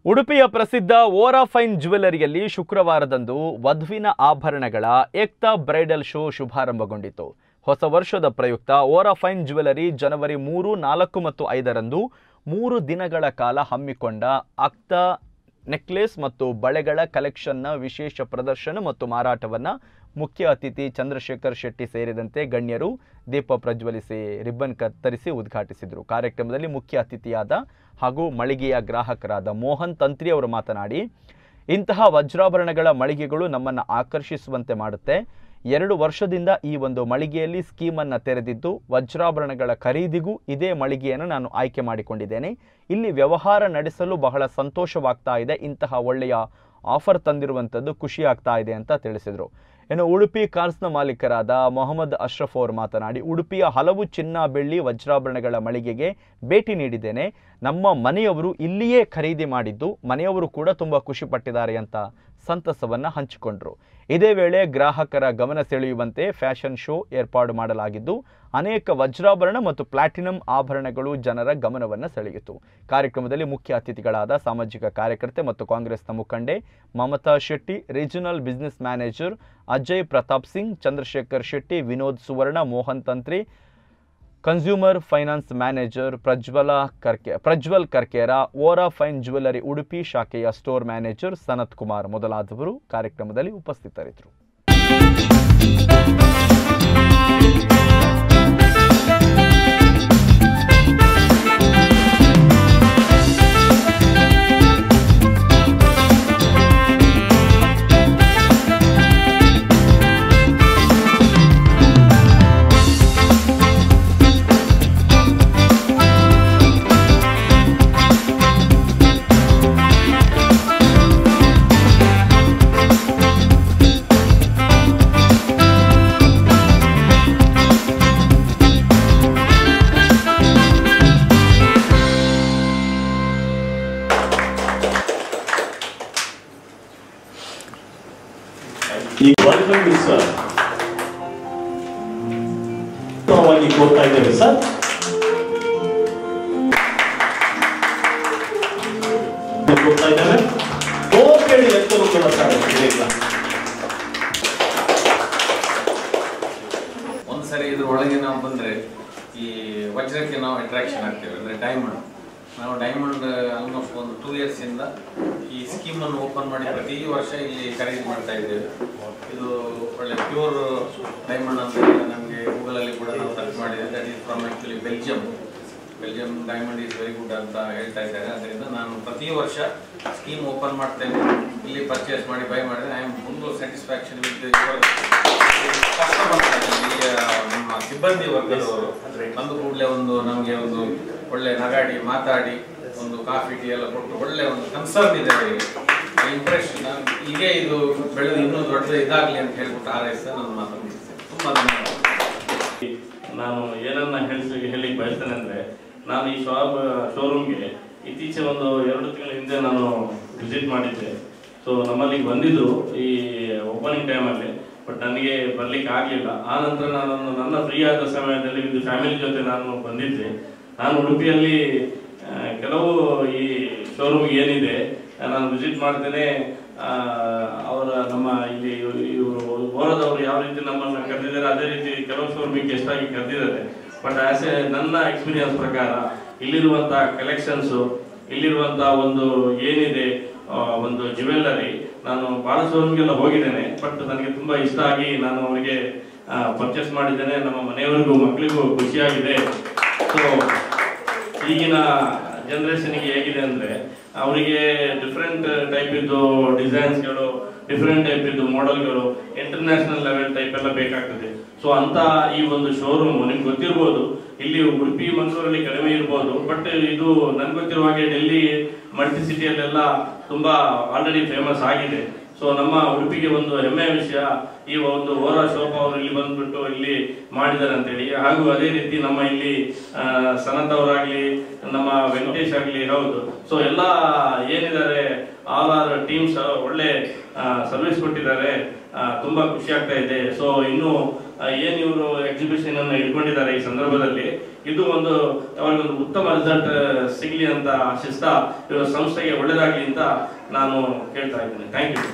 ಉಡುಪಿಯ ಪ್ರಸಿದ್ಧ ಓರಾ ಫೈನ್ ಜ್ಯುವೆಲರಿಯಲ್ಲಿ ಶುಕ್ರವಾರದಂದು ವಧುವಿನ ಆಭರಣಗಳ ಏಕ್ತಾ ಬ್ರೈಡಲ್ ಶೋ ಶುಭಾರಂಭಗೊಂಡಿತು. ಹೊಸ ವರ್ಷದ ಪ್ರಯುಕ್ತ ಓರಾ ಫೈನ್ ಜ್ಯುವೆಲರಿ ಜನವರಿ 3, 4 ಮತ್ತು 5ರಂದು 3 ದಿನಗಳ ಕಾಲ ಹಮ್ಮಿಕೊಂಡ ಅಕ್ತಾ ನೆಕ್ಲೆಸ್ ಮತ್ತು ಬಳೆಗಳ ಕಲೆಕ್ಷನ್ನ ವಿಶೇಷ ಪ್ರದರ್ಶನ ಮತ್ತು ಮಾರಾಟವನ್ನು ಮುಖ್ಯ ಅತಿಥಿ ಚಂದ್ರಶೇಖರ್ ಶೆಟ್ಟಿ ಸೇರಿದಂತೆ ಗಣ್ಯರು ದೀಪ ಪ್ರಜ್ವಲಿಸಿ ರಿಬ್ಬನ್ ಕತ್ತರಿಸಿ ಉದ್ಘಾಟಿಸಿದರು. ಕಾರ್ಯಕ್ರಮದಲ್ಲಿ ಮುಖ್ಯ ಅತಿಥಿಯಾದ ಹಾಗೂ ಮಳಿಗೆಯ ಗ್ರಾಹಕರಾದ ಮೋಹನ್ ತಂತ್ರಿ ಅವರು ಮಾತನಾಡಿ, ಇಂತಹ ವಜ್ರಾಭರಣಗಳ ಮಳಿಗೆಗಳು ನಮ್ಮನ್ನು ಆಕರ್ಷಿಸುವಂತೆ ಮಾಡುತ್ತೆ. 2 ವರ್ಷದಿಂದ ಈ ಒಂದು ಮಳಿಗೆಯಲ್ಲಿ ಸ್ಕೀಮನ್ನು ತೆರೆದಿದ್ದು ವಜ್ರಾಭರಣಗಳ ಖರೀದಿಗೂ ಇದೇ ಮಳಿಗೆಯನ್ನು ನಾನು ಆಯ್ಕೆ ಮಾಡಿಕೊಂಡಿದ್ದೇನೆ. ಇಲ್ಲಿ ವ್ಯವಹಾರ ನಡೆಸಲು ಬಹಳ ಸಂತೋಷವಾಗ್ತಾ ಇದೆ. ಇಂತಹ ಒಳ್ಳೆಯ ಆಫರ್ ತಂದಿರುವಂಥದ್ದು ಖುಷಿ ಆಗ್ತಾ ಇದೆ ಅಂತ ತಿಳಿಸಿದರು. ಇನ್ನು ಉಡುಪಿ ಕಾರ್ಸ್ನ ಮಾಲೀಕರಾದ ಮೊಹಮ್ಮದ್ ಅಶ್ರಫ್ ಅವರು ಮಾತನಾಡಿ, ಉಡುಪಿಯ ಹಲವು ಚಿನ್ನ ಬೆಳ್ಳಿ ವಜ್ರಾಭರಣಗಳ ಮಳಿಗೆಗೆ ಭೇಟಿ ನೀಡಿದ್ದೇನೆ. ನಮ್ಮ ಮನೆಯವರು ಇಲ್ಲಿಯೇ ಖರೀದಿ ಮಾಡಿದ್ದು ಮನೆಯವರು ಕೂಡ ತುಂಬ ಖುಷಿ ಪಟ್ಟಿದ್ದಾರೆ ಅಂತ ಸಂತಸವನ್ನು ಹಂಚಿಕೊಂಡರು. ಇದೇ ವೇಳೆ ಗ್ರಾಹಕರ ಗಮನ ಸೆಳೆಯುವಂತೆ ಫ್ಯಾಷನ್ ಶೋ ಏರ್ಪಾಡು ಮಾಡಲಾಗಿದ್ದು ಅನೇಕ ವಜ್ರಾಭರಣ ಮತ್ತು ಪ್ಲಾಟಿನಂ ಆಭರಣಗಳು ಜನರ ಗಮನವನ್ನು ಸೆಳೆಯಿತು. ಕಾರ್ಯಕ್ರಮದಲ್ಲಿ ಮುಖ್ಯ ಅತಿಥಿಗಳಾದ ಸಾಮಾಜಿಕ ಕಾರ್ಯಕರ್ತೆ ಮತ್ತು ಕಾಂಗ್ರೆಸ್ನ ಮುಖಂಡೆ Mamata Shetty, regional business manager Ajay Pratap Singh, Chandrashekar Shetty, Vinod Suvarna, Mohan Tantri, consumer finance manager Prajwal Karkera, Ora fine jewellery Udupi ಶಾಖೆಯ ಸ್ಟೋರ್ ಮ್ಯಾನೇಜರ್ ಸನತ್ ಕುಮಾರ್ ಮೊದಲಾದವರು ಕಾರ್ಯಕ್ರಮದಲ್ಲಿ ಉಪಸ್ಥಿತರಿದ್ದರು. ಈ ಕ್ವಾಲಿಫೈಡ್ ಸರ್ ಕೊಡ್ತಾ ಇದ್ದೇವೆ ಸರ್. ಕೊಡ್ತಾ ಇದ್ದೇವೆ ಹೋಗಿ ಎತ್ತಲು ಕೂಡ ಸರ್. ಒಂದ್ಸರಿ ಇದ್ರ ಒಳಗೆ ನಾವು ಬಂದ್ರೆ ಈ ವಜ್ರಕ್ಕೆ ನಾವು ಅಟ್ರಾಕ್ಷನ್ ಆಗ್ತೇವೆ. ಅಂದ್ರೆ ಡೈಮಂಡ್, ನಾವು ಡೈಮಂಡ್ ಆಲ್ಮೋಸ್ಟ್ ಒಂದು 2 years ಇಂದ ಈ ಸ್ಕೀಮ್ ಅನ್ನು ಓಪನ್ ಮಾಡಿ ಪ್ರತಿ ವರ್ಷ ಇಲ್ಲಿ ಖರೀದಿ ಮಾಡ್ತಾ ಇದ್ದೇವೆ. ಇದು ಒಳ್ಳೆ ಪ್ಯೂರ್ ಡೈಮಂಡ್ ಅಂತ ನಮಗೆ ಗೂಗಲಲ್ಲಿ ಕೂಡ ನಾವು ಸರ್ಚ್ ಮಾಡಿದ್ದೇವೆ. That is from actually Belgium diamond is very good ಅಂತ ಹೇಳ್ತಾ ಇದ್ದಾರೆ. ಅದರಿಂದ ನಾನು ಪ್ರತಿ ವರ್ಷ ಸ್ಕೀಮ್ ಓಪನ್ ಮಾಡ್ತೇನೆ, ಇಲ್ಲಿ ಪರ್ಚೇಸ್ ಮಾಡಿ ಬೈ ಮಾಡಿದ್ರೆ I am full satisfaction with customers. ನಮ್ಮ ಸಿಬ್ಬಂದಿ ವರ್ಗದವರು ಬಂದು ಕೂಡಲೇ ಒಂದು ನಮಗೆ ಒಂದು ಒಳ್ಳೆ ನಗಾಡಿ ಮಾತಾಡಿ ಒಂದು ಕಾಫಿ ಟೀ ಎಲ್ಲ ಕೊಟ್ಟು ಒಳ್ಳೆ ಒಂದು ಕನ್ಸರ್ನ್ ಇದೆ ಅವರಿಗೆ. ಇಂಪ್ರೆಷನ್ ಹೀಗೆ ಇದು ಬೆಳೆದು ಇನ್ನೂ ದೊಡ್ಡದು ಇದಾಗಲಿ ಅಂತ ಹೇಳ್ಬಿಟ್ಟು ಹಾರೈಸ ನನ್ನ ಮಾತನ್ನು ಮುಗಿಸ್ತೇನೆ. ತುಂಬ ಧನ್ಯವಾದ. ನಾನು ಏನನ್ನ ಹೇಳಿಕ್ಕೆ ಬಯಸ್ತೇನೆ ಅಂದರೆ, ನಾನು ಈ ಶೋರೂಮ್ಗೆ ಇತ್ತೀಚೆ ಒಂದು 2 ತಿಂಗಳ ಹಿಂದೆ ನಾನು ವಿಸಿಟ್ ಮಾಡಿದ್ದೆ. ಸೊ ನಮ್ಮಲ್ಲಿ ಬಂದಿದ್ದು ಈ ಓಪನಿಂಗ್ ಟೈಮಲ್ಲಿ, ಬಟ್ ನನಗೆ ಬರ್ಲಿಕ್ಕೆ ಆಗಲಿಲ್ಲ. ಆ ನಂತರ ನಾನು ನನ್ನ ಫ್ರೀ ಆದ ಸಮಯದಲ್ಲಿ ಇದು ಫ್ಯಾಮಿಲಿ ಜೊತೆ ನಾನು ಬಂದಿದ್ದೆ. ನಾನು ಉಡುಪಿಯಲ್ಲಿ ಕೆಲವು ಈ ಶೋರೂಮ್ ಏನಿದೆ ನಾನು ವಿಸಿಟ್ ಮಾಡ್ತೇನೆ. ನಮ್ಮ ಇಲ್ಲಿ ಇವರು ಓರಾದವರು ಯಾವ ರೀತಿ ನಮ್ಮನ್ನು ಕರೆದಿದ್ದಾರೆ ಅದೇ ರೀತಿ ಕೆಲವು ಶೋರೂಮಿಗೆ ಗೆಸ್ಟ್ ಆಗಿ ಕರೆದಿದ್ದಾರೆ. ಬಟ್ ಆಸ್ ಎ ನನ್ನ ಎಕ್ಸ್ಪೀರಿಯನ್ಸ್ ಪ್ರಕಾರ ಇಲ್ಲಿರುವಂಥ ಕಲೆಕ್ಷನ್ಸು, ಇಲ್ಲಿರುವಂಥ ಒಂದು ಏನಿದೆ ಒಂದು ಜ್ಯುವೆಲ್ಲರಿ, ನಾನು ಭಾಳ ಶೋರೂಮ್ಗೆಲ್ಲ ಹೋಗಿದ್ದೇನೆ. ಬಟ್ ನನಗೆ ತುಂಬ ಇಷ್ಟ ಆಗಿ ನಾನು ಅವರಿಗೆ ಪರ್ಚೇಸ್ ಮಾಡಿದ್ದೇನೆ. ನಮ್ಮ ಮನೆಯವರಿಗೂ ಮಕ್ಕಳಿಗೂ ಖುಷಿಯಾಗಿದೆ. ಸೊ ಈಗಿನ ಜನರೇಷನ್ಗೆ ಹೇಗಿದೆ ಅಂದರೆ, ಅವರಿಗೆ ಡಿಫ್ರೆಂಟ್ ಟೈಪ್ ಇದ್ದು ಡಿಸೈನ್ಸ್ಗಳು, ಡಿಫ್ರೆಂಟ್ ಟೈಪ್ ಇದ್ದು ಮಾಡೆಲ್ಗಳು, ಇಂಟರ್ನ್ಯಾಷನಲ್ ಲೆವೆಲ್ ಟೈಪ್ ಎಲ್ಲ ಬೇಕಾಗ್ತದೆ. ಸೊ ಅಂತ ಈ ಒಂದು ಶೋರೂಮ್ ನಿಮ್ಗೆ ಗೊತ್ತಿರ್ಬೋದು, ಇಲ್ಲಿ ಉಡುಪಿ ಮಂಗಳೂರಲ್ಲಿ ಕಡಿಮೆ ಇರ್ಬೋದು, ಬಟ್ ಇದು ನನ್ಗೆ ಗೊತ್ತಿರುವ ಹಾಗೆ ಡೆಲ್ಲಿ ಮಲ್ಟಿ ಸಿಟಿಯಲ್ಲೆಲ್ಲ ತುಂಬಾ ಆಲ್ರೆಡಿ ಫೇಮಸ್ ಆಗಿದೆ. ಸೊ ನಮ್ಮ ಉಡುಪಿಗೆ ಒಂದು ಹೆಮ್ಮೆಯ ವಿಷಯ ಈ ಒಂದು ಓರಾ ಶೋಪ್ ಅವರು ಇಲ್ಲಿ ಬಂದ್ಬಿಟ್ಟು ಇಲ್ಲಿ ಮಾಡಿದ್ದಾರೆ ಅಂತೇಳಿ. ಹಾಗೂ ಅದೇ ರೀತಿ ನಮ್ಮ ಇಲ್ಲಿ ಸನತ್ ಅವರಾಗ್ಲಿ, ನಮ್ಮ ವೆಂಕಟೇಶ್ ಆಗ್ಲಿ, ಹೌದು. ಸೊ ಎಲ್ಲ ಏನಿದ್ದಾರೆ ಆಲ್ ಆರ್ ಟೀಮ್ಸ್ ಒಳ್ಳೆ ಸರ್ವಿಸ್ ಕೊಟ್ಟಿದ್ದಾರೆ. ತುಂಬಾ ಖುಷಿ ಆಗ್ತಾ ಇದೆ. ಸೊ ಇನ್ನು ಏನು ಇವರು ಎಕ್ಸಿಬಿಷನ್ ಅನ್ನು ಇಟ್ಕೊಂಡಿದ್ದಾರೆ ಈ ಸಂದರ್ಭದಲ್ಲಿ, ಇದು ಒಂದು ಅವರಿಗೊಂದು ಉತ್ತಮ ರಿಸಲ್ಟ್ ಸಿಗಲಿ ಅಂತ ಆಶಿಸ್ತಾ ಇವರ ಸಂಸ್ಥೆಗೆ ಒಳ್ಳೆಯದಾಗಲಿ ಅಂತ ನಾನು ಕೇಳ್ತಾ ಇದ್ದೇನೆ. Thank you.